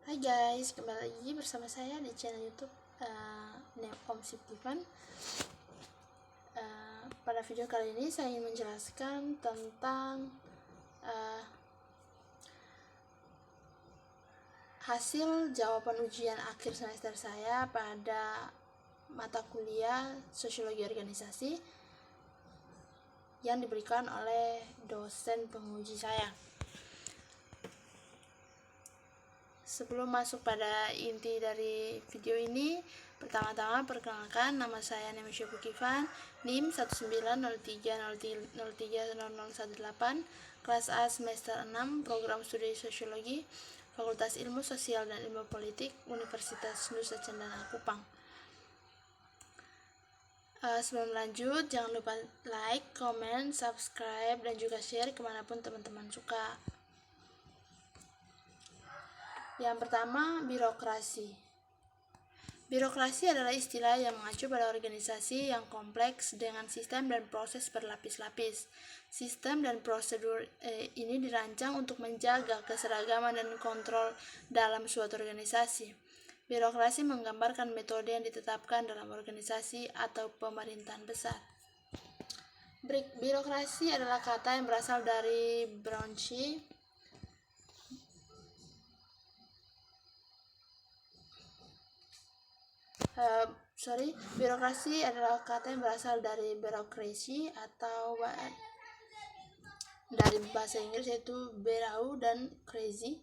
Hai guys, kembali lagi bersama saya di channel YouTube Om Siptifan. Pada video kali ini saya ingin menjelaskan tentang hasil jawaban ujian akhir semester saya pada mata kuliah Sosiologi Organisasi yang diberikan oleh dosen penguji saya. Sebelum masuk pada inti dari video ini, pertama-tama perkenalkan, nama saya Nemesya Bukifan, NIM 19030303018, kelas A semester 6, program studi Sosiologi, Fakultas Ilmu Sosial dan Ilmu Politik, Universitas Nusa Cendana Kupang. Sebelum lanjut, jangan lupa like, comment, subscribe, dan juga share kemanapun teman-teman suka. Yang pertama, birokrasi. Birokrasi adalah istilah yang mengacu pada organisasi yang kompleks dengan sistem dan proses berlapis-lapis. Sistem dan prosedur ini dirancang untuk menjaga keseragaman dan kontrol dalam suatu organisasi. Birokrasi menggambarkan metode yang ditetapkan dalam organisasi atau pemerintahan besar. Birokrasi adalah kata yang berasal dari Brownshi. Birokrasi adalah kata yang berasal dari bureaucracy atau dari bahasa Inggris yaitu bureau dan crazy,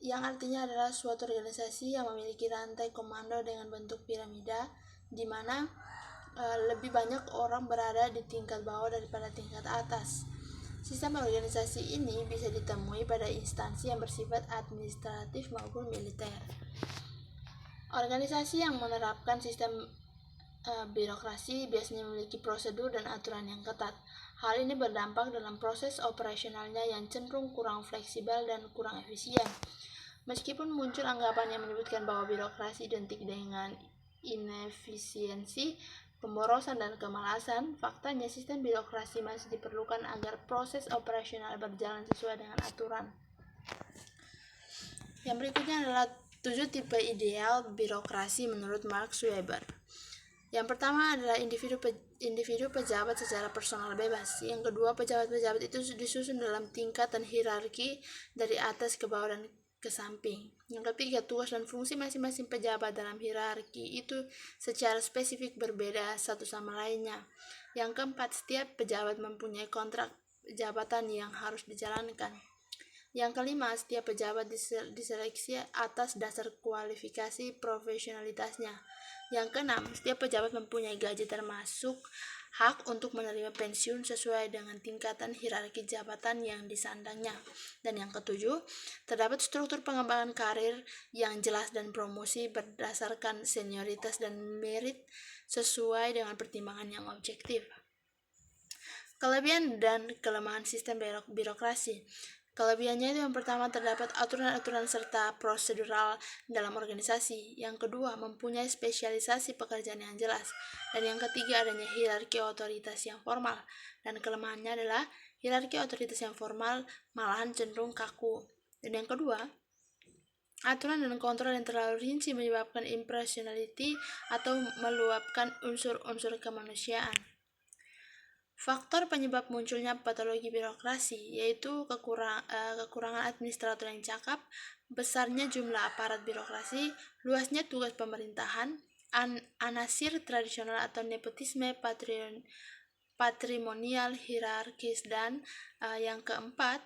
yang artinya adalah suatu organisasi yang memiliki rantai komando dengan bentuk piramida, di mana lebih banyak orang berada di tingkat bawah daripada tingkat atas. Sistem organisasi ini bisa ditemui pada instansi yang bersifat administratif maupun militer. Organisasi yang menerapkan sistem birokrasi biasanya memiliki prosedur dan aturan yang ketat. Hal ini berdampak dalam proses operasionalnya yang cenderung kurang fleksibel dan kurang efisien. Meskipun muncul anggapan yang menyebutkan bahwa birokrasi identik dengan inefisiensi, pemborosan, dan kemalasan, faktanya sistem birokrasi masih diperlukan agar proses operasional berjalan sesuai dengan aturan. Yang berikutnya adalah 7 tipe ideal birokrasi menurut Max Weber. Yang pertama adalah individu pejabat secara personal bebas. Yang kedua, pejabat-pejabat itu disusun dalam tingkatan hierarki dari atas ke bawah dan ke samping. Yang ketiga, tugas dan fungsi masing-masing pejabat dalam hierarki itu secara spesifik berbeda satu sama lainnya. Yang keempat, setiap pejabat mempunyai kontrak jabatan yang harus dijalankan. Yang kelima, setiap pejabat diseleksi atas dasar kualifikasi profesionalitasnya. Yang keenam, setiap pejabat mempunyai gaji termasuk hak untuk menerima pensiun sesuai dengan tingkatan hierarki jabatan yang disandangnya. Dan yang ketujuh, terdapat struktur pengembangan karir yang jelas dan promosi berdasarkan senioritas dan merit sesuai dengan pertimbangan yang objektif. Kelebihan dan kelemahan sistem birokrasi. Kelebihannya itu yang pertama, terdapat aturan-aturan serta prosedural dalam organisasi. Yang kedua, mempunyai spesialisasi pekerjaan yang jelas. Dan yang ketiga, adanya hierarki otoritas yang formal. Dan kelemahannya adalah hierarki otoritas yang formal malahan cenderung kaku. Dan yang kedua, aturan dan kontrol yang terlalu rinci menyebabkan impersonality atau meluapkan unsur-unsur kemanusiaan. Faktor penyebab munculnya patologi birokrasi yaitu kekurangan administrator yang cakap, besarnya jumlah aparat birokrasi, luasnya tugas pemerintahan, anasir tradisional atau nepotisme patrimonial hierarkis, dan yang keempat,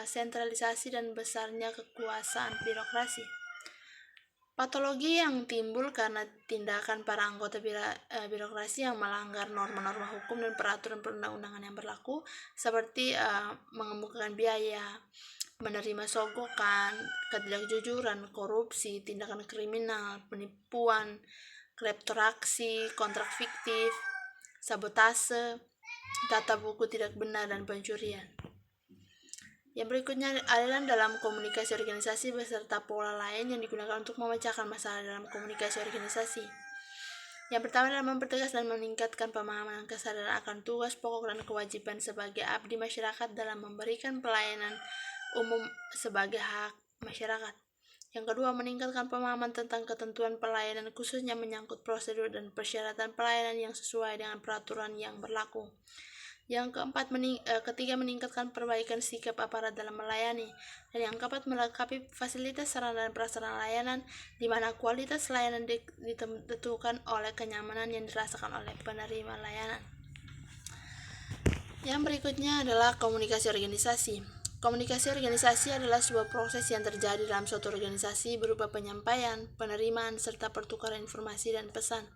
sentralisasi dan besarnya kekuasaan birokrasi. Patologi yang timbul karena tindakan para anggota birokrasi yang melanggar norma-norma hukum dan peraturan perundang-undangan yang berlaku, seperti mengemukakan biaya, menerima sogokan, ketidakjujuran, korupsi, tindakan kriminal, penipuan, kleptokrasi, kontrak fiktif, sabotase, tata buku tidak benar, dan pencurian. Yang berikutnya, aliran dalam komunikasi organisasi beserta pola lain yang digunakan untuk memecahkan masalah dalam komunikasi organisasi. Yang pertama adalah mempertegas dan meningkatkan pemahaman dan kesadaran akan tugas pokok dan kewajiban sebagai abdi masyarakat dalam memberikan pelayanan umum sebagai hak masyarakat. Yang kedua, meningkatkan pemahaman tentang ketentuan pelayanan khususnya menyangkut prosedur dan persyaratan pelayanan yang sesuai dengan peraturan yang berlaku. Yang keempat, ketiga, meningkatkan perbaikan sikap aparat dalam melayani. Dan yang keempat, melengkapi fasilitas sarana dan prasarana layanan, di mana kualitas layanan ditentukan oleh kenyamanan yang dirasakan oleh penerima layanan. Yang berikutnya adalah komunikasi organisasi. Komunikasi organisasi adalah sebuah proses yang terjadi dalam suatu organisasi berupa penyampaian, penerimaan, serta pertukaran informasi dan pesan.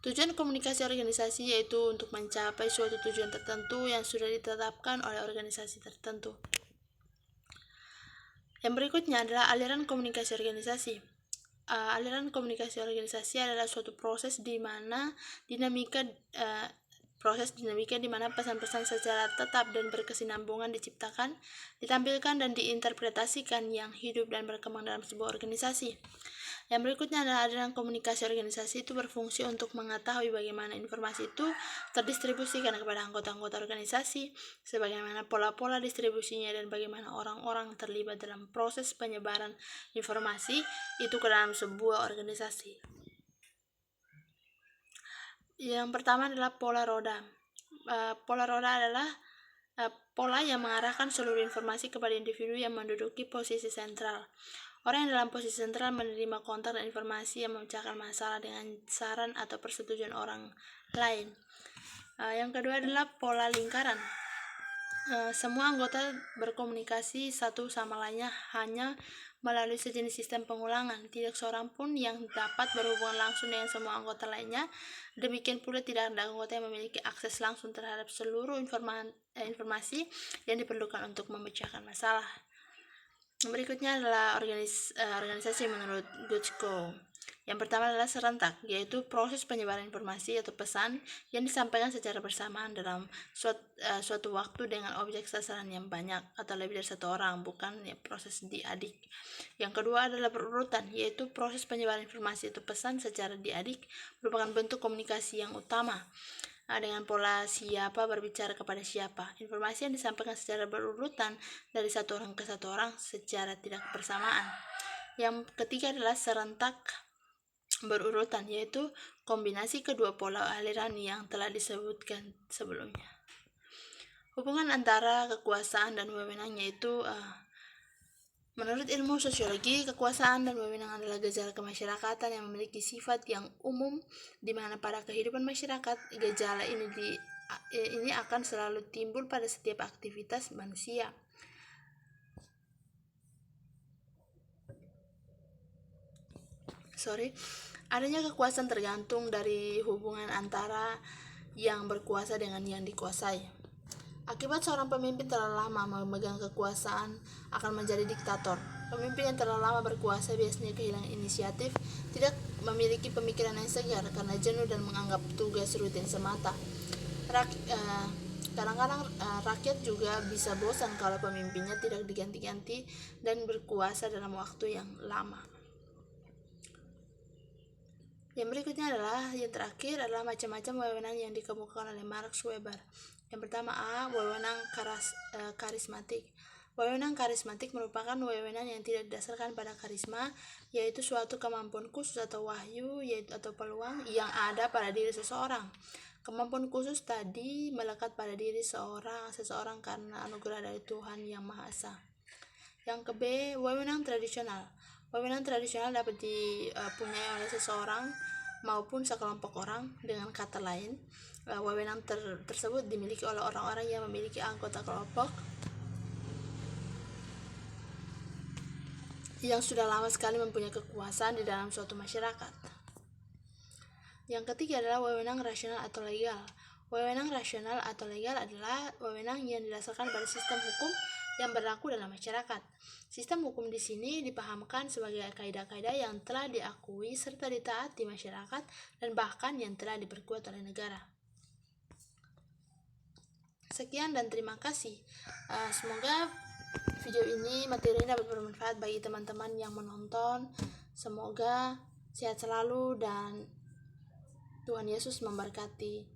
Tujuan komunikasi organisasi yaitu untuk mencapai suatu tujuan tertentu yang sudah ditetapkan oleh organisasi tertentu. Yang berikutnya adalah aliran komunikasi organisasi. Aliran komunikasi organisasi adalah suatu proses di mana dinamika di mana pesan-pesan secara tetap dan berkesinambungan diciptakan, ditampilkan, dan diinterpretasikan yang hidup dan berkembang dalam sebuah organisasi. Yang berikutnya adalah aliran komunikasi organisasi itu berfungsi untuk mengetahui bagaimana informasi itu terdistribusikan kepada anggota-anggota organisasi, sebagaimana pola-pola distribusinya, dan bagaimana orang-orang terlibat dalam proses penyebaran informasi itu ke dalam sebuah organisasi. Yang pertama adalah pola roda. Pola roda adalah pola yang mengarahkan seluruh informasi kepada individu yang menduduki posisi sentral. Orang yang dalam posisi sentral menerima kontak dan informasi yang memecahkan masalah dengan saran atau persetujuan orang lain. Yang kedua adalah pola lingkaran. Semua anggota berkomunikasi satu sama lainnya hanya melalui sejenis sistem pengulangan. Tidak seorang pun yang dapat berhubungan langsung dengan semua anggota lainnya. Demikian pula tidak ada anggota yang memiliki akses langsung terhadap seluruh informasi yang diperlukan untuk memecahkan masalah. Berikutnya adalah organisasi menurut Gutzko. Yang pertama adalah serentak, yaitu proses penyebaran informasi atau pesan yang disampaikan secara bersamaan dalam suatu waktu dengan objek sasaran yang banyak atau lebih dari satu orang, bukan proses diadik. Yang kedua adalah berurutan, yaitu proses penyebaran informasi atau pesan secara diadik merupakan bentuk komunikasi yang utama. Dengan pola siapa berbicara kepada siapa. Informasi yang disampaikan secara berurutan dari satu orang ke satu orang secara tidak bersamaan. Yang ketiga adalah serentak berurutan, yaitu kombinasi kedua pola aliran yang telah disebutkan sebelumnya. Hubungan antara kekuasaan dan wewenang yaitu menurut ilmu sosiologi, kekuasaan dan wewenang adalah gejala kemasyarakatan yang memiliki sifat yang umum, di mana pada kehidupan masyarakat gejala ini akan selalu timbul pada setiap aktivitas manusia. Adanya kekuasaan tergantung dari hubungan antara yang berkuasa dengan yang dikuasai. Akibat seorang pemimpin terlalu lama memegang kekuasaan akan menjadi diktator. Pemimpin yang terlalu lama berkuasa biasanya kehilangan inisiatif, tidak memiliki pemikiran yang segar karena jenuh dan menganggap tugas rutin semata. Kadang-kadang rakyat juga bisa bosan kalau pemimpinnya tidak diganti-ganti dan berkuasa dalam waktu yang lama. Yang berikutnya yang terakhir adalah macam-macam wewenang yang dikemukakan oleh Max Weber. Yang pertama wewenang karismatik. Wewenang karismatik merupakan wewenang yang tidak didasarkan pada karisma, yaitu suatu kemampuan khusus atau wahyu atau peluang yang ada pada diri seseorang. Kemampuan khusus tadi melekat pada diri seseorang karena anugerah dari Tuhan Yang Maha Esa. Yang ke-B, wewenang tradisional. Wewenang tradisional dapat dipunyai oleh seseorang maupun sekelompok orang. Dengan kata lain, wewenang tersebut dimiliki oleh orang-orang yang memiliki anggota kelompok yang sudah lama sekali mempunyai kekuasaan di dalam suatu masyarakat. Yang ketiga adalah wewenang rasional atau legal. Wewenang rasional atau legal adalah wewenang yang didasarkan pada sistem hukum yang berlaku dalam masyarakat. Sistem hukum di sini dipahamkan sebagai kaidah-kaidah yang telah diakui serta ditaati masyarakat dan bahkan yang telah diperkuat oleh negara. Sekian dan terima kasih. Semoga video ini, materi ini dapat bermanfaat bagi teman-teman yang menonton. Semoga sehat selalu dan Tuhan Yesus memberkati.